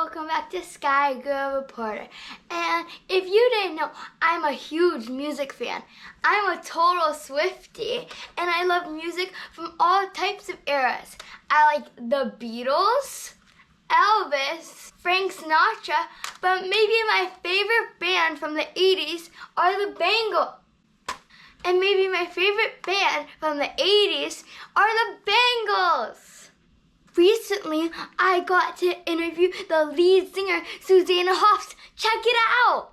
welcome back to Sky Girl Reporter. And if you didn't know, I'm a huge music fan. I'm a total Swiftie, and I love music from all types of eras. I like the Beatles, Elvis, Frank Sinatra, but maybe my favorite band from the 80s are the Bangles. And maybe my favorite band from the 80s are the Bangles. Recently, I got to interview the lead singer, Susanna Hoffs. Check it out!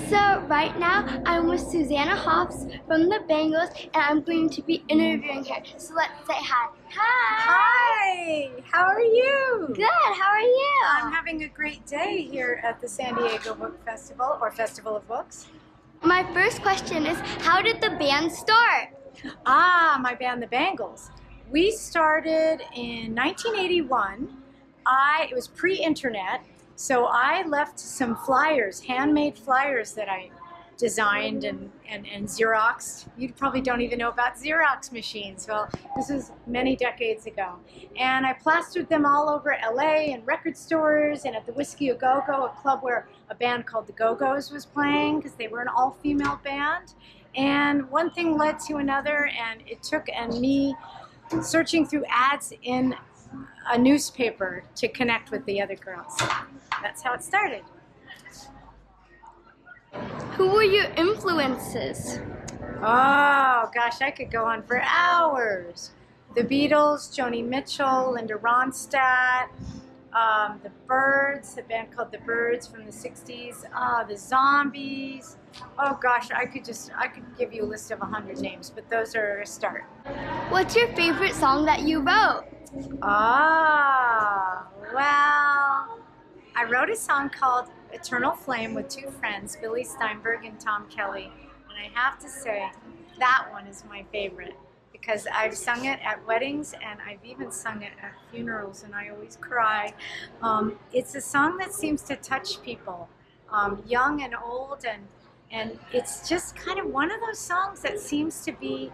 So right now, I'm with Susanna Hoffs from the Bangles, and I'm going to be interviewing her. So let's say hi. Hi! How are you? Good, how are you? I'm having a great day here at the San Diego Book Festival, or Festival of Books. My first question is, how did the band start? My band, the Bangles. We started in 1981. It was pre-internet, so I left some flyers, handmade flyers that I designed and Xeroxed. You probably don't even know about Xerox machines. Well, this was many decades ago. And I plastered them all over LA in record stores and at the Whiskey A Go-Go, a club where a band called the Go-Go's was playing because they were an all-female band. And one thing led to another, and it took me searching through ads in a newspaper to connect with the other girls. That's how it started. Who were your influences? Oh gosh, I could go on for hours. The Beatles, Joni Mitchell, Linda Ronstadt, the Byrds, a band called the Byrds from the 60s, the Zombies. Oh gosh, I could give you a list of 100 names, but those are a start. What's your favorite song that you wrote? Well, I wrote a song called Eternal Flame with two friends, Billy Steinberg and Tom Kelly, and I have to say that one is my favorite because I've sung it at weddings and I've even sung it at funerals, and I always cry. It's a song that seems to touch people, young and old, and it's just kind of one of those songs that seems to be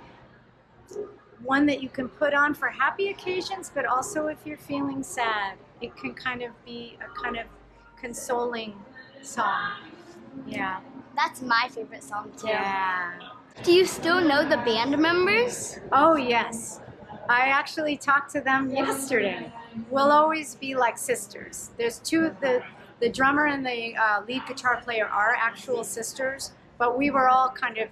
one that you can put on for happy occasions, but also if you're feeling sad, it can kind of be a kind of consoling song. Yeah. That's my favorite song too. Yeah. Do you still know the band members? Oh yes. I actually talked to them yesterday. We'll always be like sisters. There's two, the drummer and the lead guitar player are actual sisters, but we were all kind of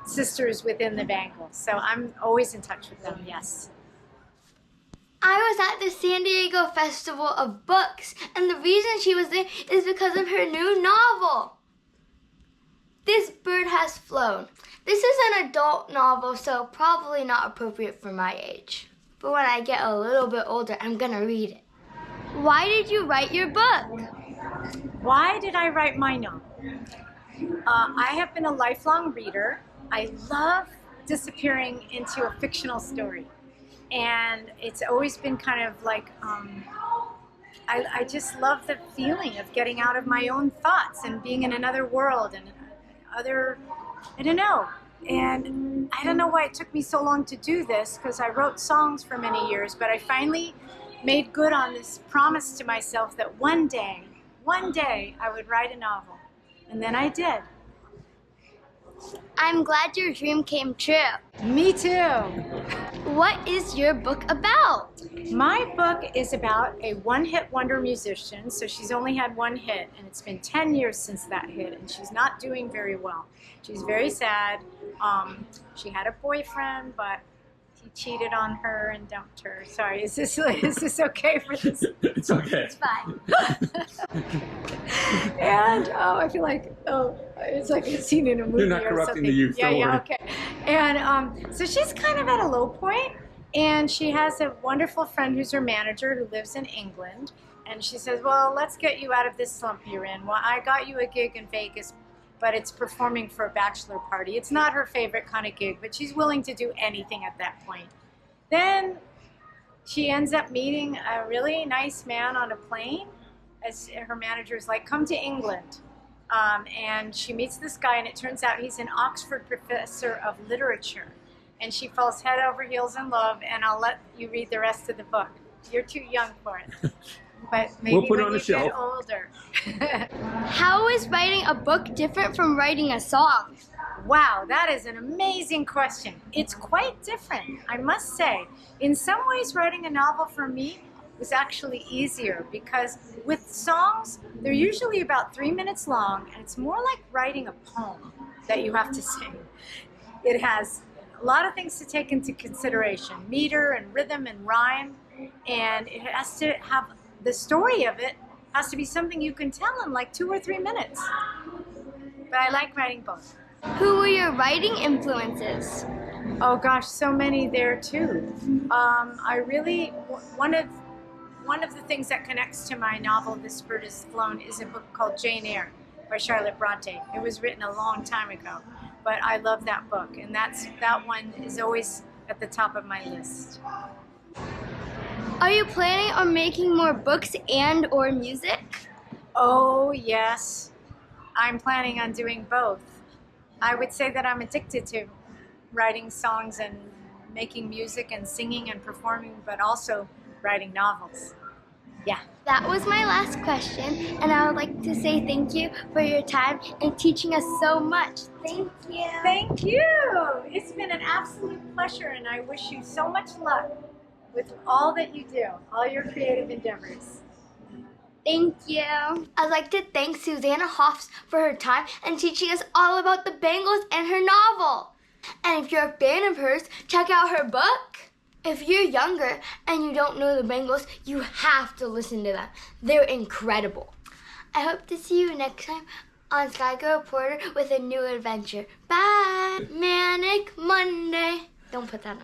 sisters within the Bangles. So I'm always in touch with them, yes. I was at the San Diego Festival of Books, and the reason she was there is because of her new novel. This Bird Has Flown. This is an adult novel, so probably not appropriate for my age. But when I get a little bit older, I'm gonna read it. Why did you write your book? Why did I write my novel? I have been a lifelong reader. I love disappearing into a fictional story. And it's always been kind of like, I just love the feeling of getting out of my own thoughts and being in another world and I don't know. And I don't know why it took me so long to do this, because I wrote songs for many years, but I finally made good on this promise to myself that one day I would write a novel. And then I did. I'm glad your dream came true. Me too. What is your book about? My book is about a one-hit wonder musician. So she's only had one hit, and it's been 10 years since that hit, and she's not doing very well. She's very sad. She had a boyfriend, but he cheated on her and dumped her. Sorry, is this okay for this? It's okay. It's fine. And I feel like it's like a scene in a movie. You're not corrupting the youth. Yeah, don't yeah, worry. okay. And so she's kind of at a low point, and she has a wonderful friend who's her manager who lives in England, and she says, "Well, let's get you out of this slump you're in. Well, I got you a gig in Vegas, but it's performing for a bachelor party. It's not her favorite kind of gig, but she's willing to do anything at that point." Then she ends up meeting a really nice man on a plane, as her manager is like, "Come to England." And she meets this guy, and it turns out he's an Oxford professor of literature. And she falls head over heels in love, and I'll let you read the rest of the book. You're too young for it. but maybe We'll put it when on the you shelf. get older. How is writing a book different from writing a song? Wow, that is an amazing question. It's quite different, I must say. In some ways, writing a novel for me was actually easier because with songs, they're usually about 3 minutes long, and it's more like writing a poem that you have to sing. It has a lot of things to take into consideration, meter and rhythm and rhyme, and it has to have, the story of it has to be something you can tell in like 2 or 3 minutes. But I like writing both. Who were your writing influences? Oh gosh, so many there too. I really, one of the things that connects to my novel, This Bird Has Flown, is a book called Jane Eyre by Charlotte Bronte. It was written a long time ago, but I love that book, and that one is always at the top of my list. Are you planning on making more books and or music? Oh yes, I'm planning on doing both. I would say that I'm addicted to writing songs and making music and singing and performing, but also writing novels. Yeah. That was my last question, and I would like to say thank you for your time and teaching us so much. Thank you. Thank you. It's been an absolute pleasure, and I wish you so much luck with all that you do, all your creative endeavors. Thank you. I'd like to thank Susanna Hoffs for her time and teaching us all about the Bangles and her novel. And if you're a fan of hers, check out her book. If you're younger and you don't know the Bangles, you have to listen to them. They're incredible. I hope to see you next time on Sky Girl Reporter with a new adventure. Bye. Manic Monday. Don't put that on.